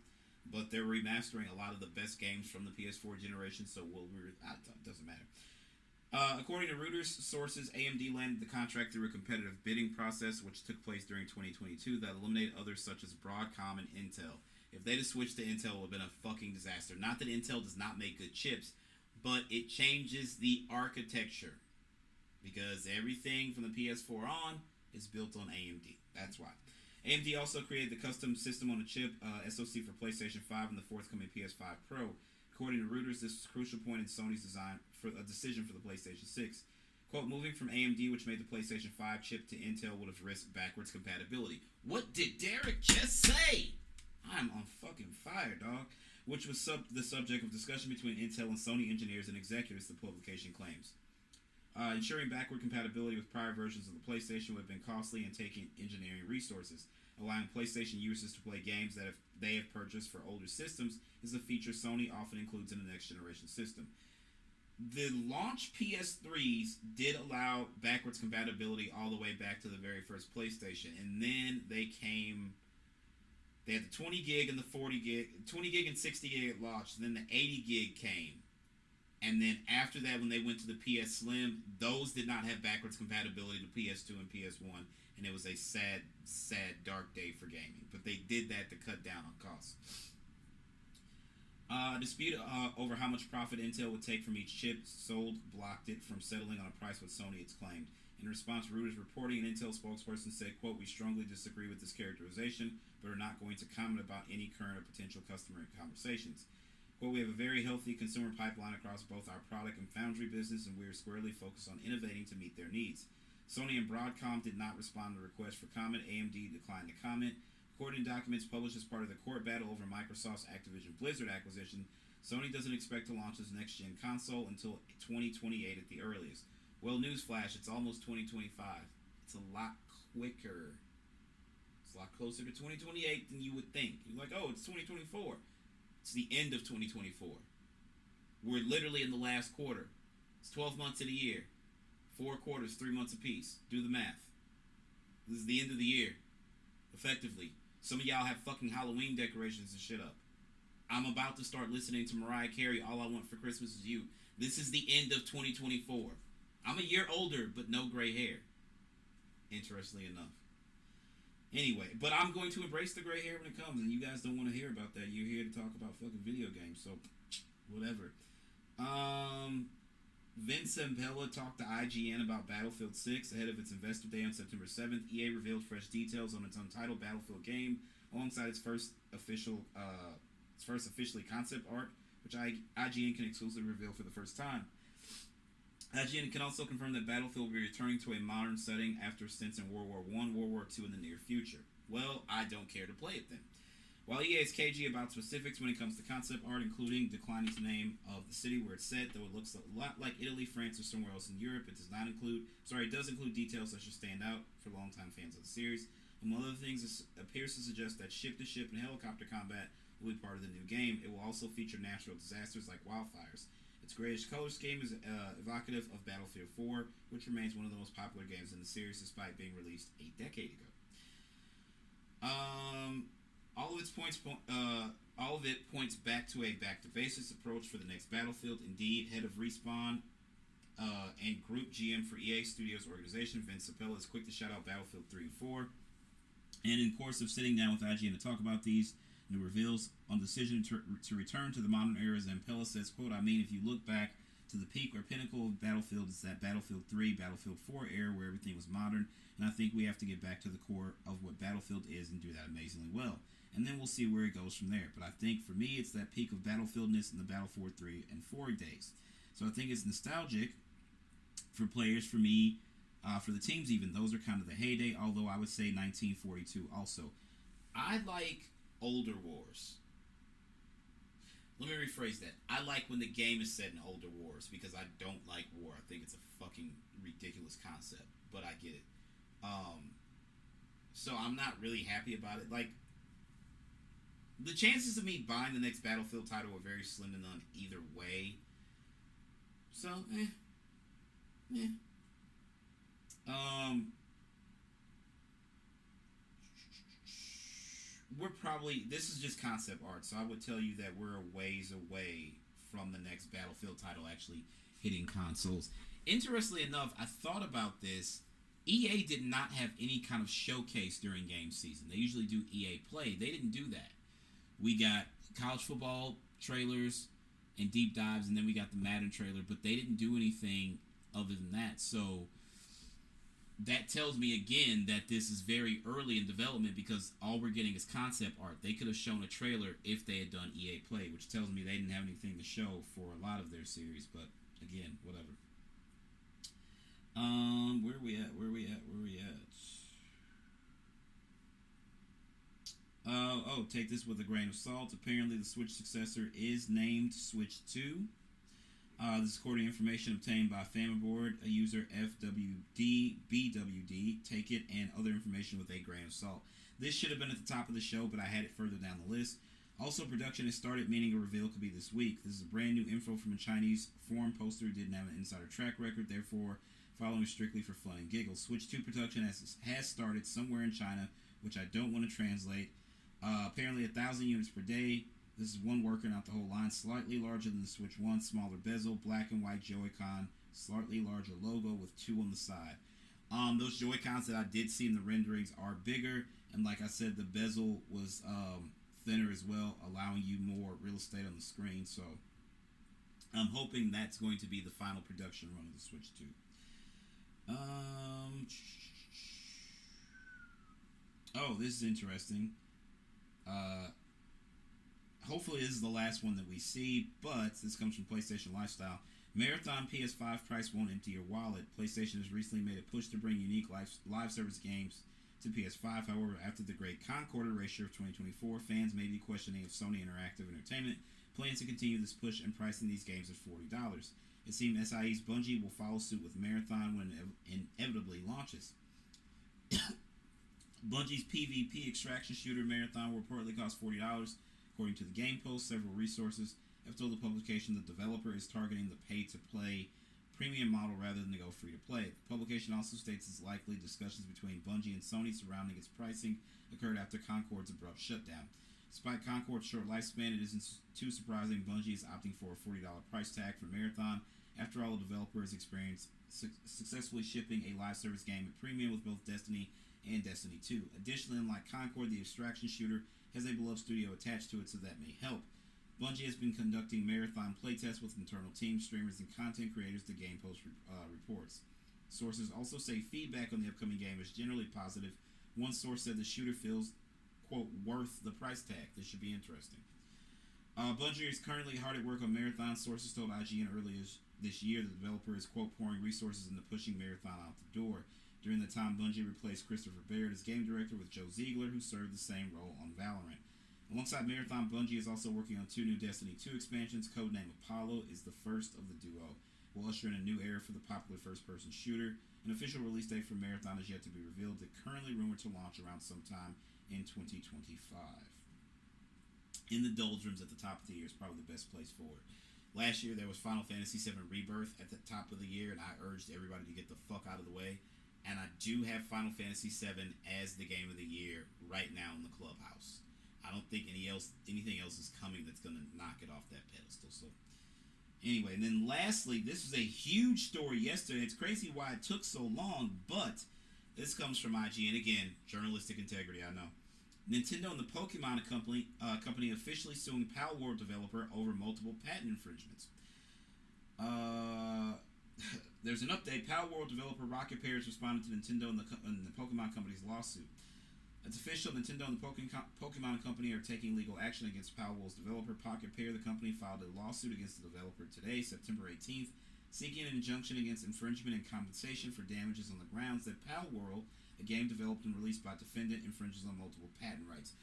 but they're remastering a lot of the best games from the PS4 generation, so it doesn't matter. According to Reuters sources, AMD landed the contract through a competitive bidding process, which took place during 2022, that eliminated others such as Broadcom and Intel. If they'd have switched to Intel, it would have been a fucking disaster. Not that Intel does not make good chips, but it changes the architecture. Because everything from the PS4 on is built on AMD. That's why. AMD also created the custom system on a chip, SoC for PlayStation 5 and the forthcoming PS5 Pro. According to Reuters, this was a crucial point in Sony's decision for the PlayStation 6. Quote, moving from AMD, which made the PlayStation 5 chip, to Intel would have risked backwards compatibility. What did Derrick just say? I'm on fucking fire, dog. Which was the subject of discussion between Intel and Sony engineers and executives, the publication claims. Ensuring backward compatibility with prior versions of the PlayStation would have been costly and taking engineering resources. Allowing PlayStation users to play games that they have purchased for older systems is a feature Sony often includes in the next generation system. The launch PS3s did allow backwards compatibility all the way back to the very first PlayStation, and then they came They had the 20 gig and the 40 gig, 20 gig and 60 gig at launch. Then the 80 gig came. And then after that, when they went to the PS Slim, those did not have backwards compatibility to PS2 and PS1. And it was a sad, sad, dark day for gaming. But they did that to cut down on costs. Dispute over how much profit Intel would take from each chip sold blocked it from settling on a price what Sony had claimed. In response, Reuters reporting an Intel spokesperson said, quote, "We strongly disagree with this characterization, but are not going to comment about any current or potential customer conversations. Quote, we have a very healthy consumer pipeline across both our product and foundry business, and we are squarely focused on innovating to meet their needs. Sony and Broadcom did not respond to requests for comment. AMD declined to comment. According to documents published as part of the court battle over Microsoft's Activision Blizzard acquisition, Sony doesn't expect to launch its next-gen console until 2028 at the earliest. Well, newsflash, it's almost 2025. It's a lot quicker. It's a lot closer to 2028 than you would think. You're like, oh, it's 2024. It's the end of 2024. We're literally in the last quarter. It's 12 months in a year. 4 quarters, 3 months apiece. Do the math. This is the end of the year. Effectively. Some of y'all have fucking Halloween decorations and shit up. I'm about to start listening to Mariah Carey, All I Want for Christmas Is You. This is the end of 2024. I'm a year older, but no gray hair. Interestingly enough. Anyway, but I'm going to embrace the gray hair when it comes, and you guys don't want to hear about that. You're here to talk about fucking video games, so whatever. Vince Zampella talked to IGN about Battlefield 6 ahead of its Investor Day on September 7th. EA revealed fresh details on its untitled Battlefield game alongside its first officially concept art, which IGN can exclusively reveal for the first time. IGN can also confirm that Battlefield will be returning to a modern setting after stints in World War I, World War II in the near future. Well, I don't care to play it then. While EA is cagey about specifics when it comes to concept art, including declining the name of the city where it's set, though it looks a lot like Italy, France, or somewhere else in Europe, it does include details that should stand out for longtime fans of the series. Among other things, it appears to suggest that ship-to-ship and helicopter combat will be part of the new game. It will also feature natural disasters like wildfires. Its grayish color scheme is evocative of Battlefield 4, which remains one of the most popular games in the series despite being released a decade ago. All of it points back to a back-to-basics approach for the next Battlefield. Indeed, head of Respawn and Group GM for EA Studios organization, Vince Zampella, is quick to shout out Battlefield 3 and 4. And in course of sitting down with IGN to talk about these new reveals on the decision to return to the modern era, Zampella says, quote, "I mean, if you look back to the peak or pinnacle of Battlefield, it's that Battlefield 3, Battlefield 4 era where everything was modern, and I think we have to get back to the core of what Battlefield is and do that amazingly well. And then we'll see where it goes from there. But I think for me, it's that peak of Battlefieldness in the Battlefield 3 and 4 days. So I think it's nostalgic for players, for me, for the teams even. Those are kind of the heyday, although I would say 1942 also. I like older wars. Let me rephrase that. I like when the game is set in older wars because I don't like war. I think it's a fucking ridiculous concept, but I get it. So I'm not really happy about it. Like, the chances of me buying the next Battlefield title are very slim to none either way. So, we're probably, this is just concept art, so I would tell you that we're a ways away from the next Battlefield title actually hitting consoles. Interestingly enough, I thought about this. EA did not have any kind of showcase during game season. They usually do EA Play. They didn't do that. We got college football trailers and deep dives, and then we got the Madden trailer, but they didn't do anything other than that. So that tells me again that this is very early in development because all we're getting is concept art. They could have shown a trailer if they had done EA Play, which tells me they didn't have anything to show for a lot of their series, but again, whatever. Where we at? Take this with a grain of salt. Apparently, the Switch successor is named Switch 2. This is according to information obtained by Famiboard, a user FWDBWD. Take it and other information with a grain of salt. This should have been at the top of the show, but I had it further down the list. Also, production has started, meaning a reveal could be this week. This is brand new info from a Chinese forum poster who didn't have an insider track record, therefore following strictly for fun and giggles. Switch 2 production has started somewhere in China, which I don't want to translate. Apparently 1,000 units per day. This is one worker, not the whole line. Slightly larger than the Switch 1, smaller bezel, black and white Joy-Con, slightly larger logo with 2 on the side. Those Joy-Cons that I did see in the renderings are bigger, and like I said, the bezel was thinner as well, allowing you more real estate on the screen. So I'm hoping that's going to be the final production run of the Switch 2. Oh, this is interesting. Hopefully this is the last one that we see, but this comes from PlayStation Lifestyle. Marathon PS5 price won't empty your wallet. PlayStation has recently made a push to bring unique live service games to PS5. However, after the Great Concord erasure of 2024, fans may be questioning if Sony Interactive Entertainment plans to continue this push and pricing these games at $40. It seems SIE's Bungie will follow suit with Marathon when it inevitably launches. Bungie's PvP extraction shooter Marathon will reportedly cost $40. According to the Game Post, several resources have told the publication the developer is targeting the pay-to-play premium model rather than the go free-to-play. The publication also states it's likely discussions between Bungie and Sony surrounding its pricing occurred after Concord's abrupt shutdown. Despite Concord's short lifespan, it isn't too surprising Bungie is opting for a $40 price tag for Marathon. After all, the developer has experienced successfully shipping a live service game at premium with both Destiny and Destiny 2. Additionally, unlike Concord, the extraction shooter has a beloved studio attached to it, so that may help. Bungie has been conducting marathon playtests with internal teams, streamers, and content creators, the Game Post reports. Sources also say feedback on the upcoming game is generally positive. One source said the shooter feels, quote, worth the price tag. This should be interesting. Bungie is currently hard at work on Marathon. Sources told IGN earlier this year the developer is, quote, pouring resources into pushing Marathon out the door. During the time, Bungie replaced Christopher Baird as game director with Joe Ziegler, who served the same role on Valorant. Alongside Marathon, Bungie is also working on 2 new Destiny 2 expansions. Codename Apollo is the first of the duo. Will usher in a new era for the popular first-person shooter. An official release date for Marathon is yet to be revealed. It's currently rumored to launch around sometime in 2025. In the doldrums at the top of the year is probably the best place for it. Last year, there was Final Fantasy VII Rebirth at the top of the year, and I urged everybody to get the fuck out of the way. And I do have Final Fantasy VII as the game of the year right now in the clubhouse. I don't think anything else is coming that's going to knock it off that pedestal. So, anyway, and then lastly, this was a huge story yesterday. It's crazy why it took so long, but this comes from IGN. Again, journalistic integrity, I know. Nintendo and the Pokemon company officially suing Palworld developer over multiple patent infringements. There's an update. Palworld developer Rocket Pair has responded to Nintendo and the Pokemon company's lawsuit. It's official. Nintendo and the Pokemon company are taking legal action against Palworld's developer. Pocket Pair, the company, filed a lawsuit against the developer today, September 18th, seeking an injunction against infringement and compensation for damages on the grounds that Palworld, a game developed and released by defendant, infringes on multiple patent rights.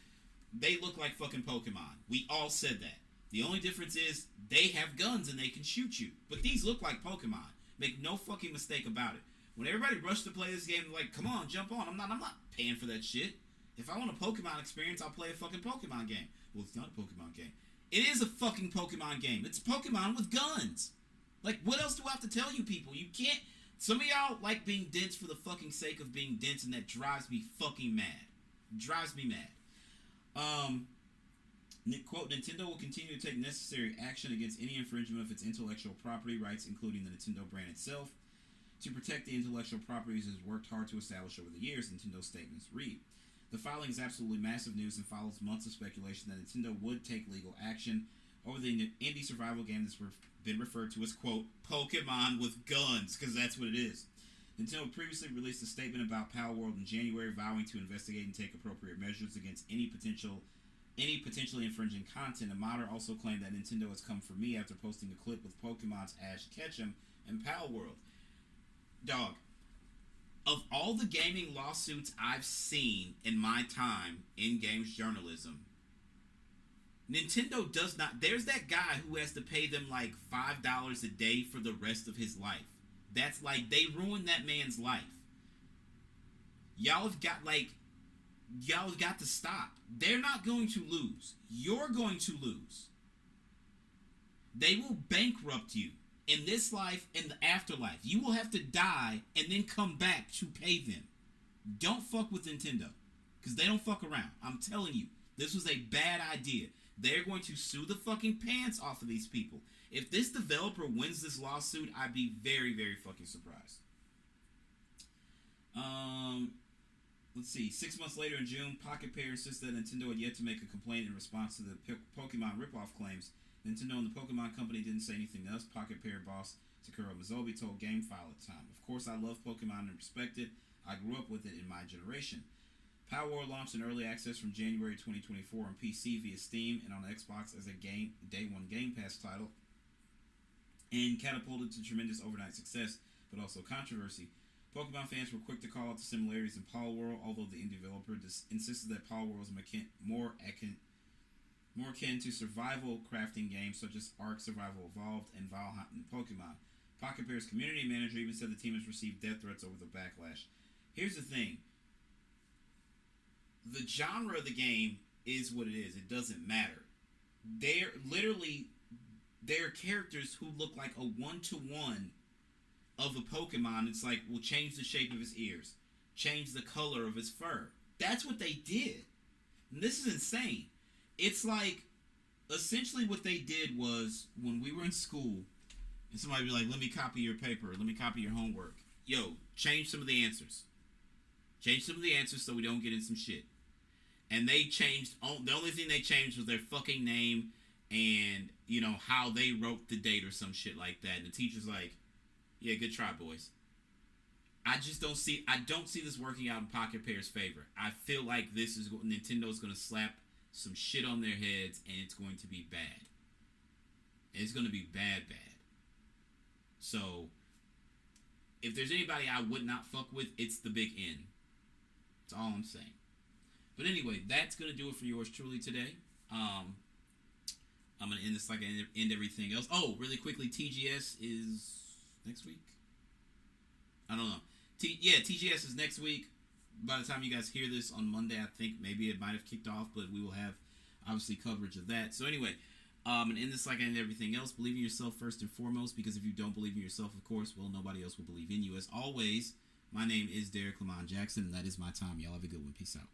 They look like fucking Pokemon. We all said that. The only difference is they have guns and they can shoot you. But these look like Pokemon. Make no fucking mistake about it. When everybody rushed to play this game, they're like, come on, jump on. I'm not paying for that shit. If I want a Pokemon experience, I'll play a fucking Pokemon game. Well, it's not a Pokemon game. It is a fucking Pokemon game. It's Pokemon with guns. Like, what else do I have to tell you people? You can't... Some of y'all like being dense for the fucking sake of being dense, and that drives me fucking mad. Drives me mad. Quote, Nintendo will continue to take necessary action against any infringement of its intellectual property rights, including the Nintendo brand itself, to protect the intellectual properties it has worked hard to establish over the years, Nintendo statements read. The filing is absolutely massive news and follows months of speculation that Nintendo would take legal action over the indie survival game that's been referred to as, quote, Pokemon with guns, because that's what it is. Nintendo previously released a statement about Palworld in January, vowing to investigate and take appropriate measures against any potentially infringing content. A modder also claimed that Nintendo has come for me after posting a clip with Pokemon's Ash Ketchum and Palworld. Dog, of all the gaming lawsuits I've seen in my time in games journalism, Nintendo does not... There's that guy who has to pay them like $5 a day for the rest of his life. That's like, they ruined that man's life. Y'all have got to stop. They're not going to lose. You're going to lose. They will bankrupt you in this life and the afterlife. You will have to die and then come back to pay them. Don't fuck with Nintendo, because they don't fuck around. I'm telling you. This was a bad idea. They're going to sue the fucking pants off of these people. If this developer wins this lawsuit, I'd be very, very fucking surprised. Let's see. 6 months later in June, Pocket Pair insisted that Nintendo had yet to make a complaint in response to the Pokemon ripoff claims. Nintendo and the Pokemon Company didn't say anything else. Pocket Pair boss Takuro Mizobi told GameFile at the time, "Of course, I love Pokemon and respect it. I grew up with it in my generation." Power War launched in early access from January 2024 on PC via Steam and on Xbox as a Day 1 Game Pass title, and catapulted to tremendous overnight success, but also controversy. Pokemon fans were quick to call out the similarities in Power World, although the indie developer insisted that Power World was more akin to survival crafting games such as Ark Survival Evolved and Valheim and Pokemon. Pocket Pair's community manager even said the team has received death threats over the backlash. Here's the thing. The genre of the game is what it is. It doesn't matter. They're characters who look like a one-to-one of a Pokemon. It's like, we'll change the shape of his ears, change the color of his fur. That's what they did. And this is insane. It's like, essentially what they did was, when we were in school, and somebody would be like, let me copy your paper, let me copy your homework. Yo, change some of the answers. Change some of the answers so we don't get in some shit. And they changed, the only thing they changed was their fucking name and, you know, how they wrote the date or some shit like that. And the teacher's like, yeah, good try, boys. I don't see this working out in Pocket Pair's favor. I feel like Nintendo's going to slap some shit on their heads and it's going to be bad. It's going to be bad. So, if there's anybody I would not fuck with, it's the Big N. That's all I'm saying. But anyway, that's going to do it for yours truly today. I'm going to end this like I end everything else. Oh, really quickly, TGS is next week? I don't know. TGS is next week. By the time you guys hear this on Monday, I think maybe it might have kicked off, but we will have, obviously, coverage of that. So anyway, and in this like I end everything else, believe in yourself first and foremost, because if you don't believe in yourself, of course, well, nobody else will believe in you. As always, my name is Derrick Lamon Jackson, and that is my time. Y'all have a good one. Peace out.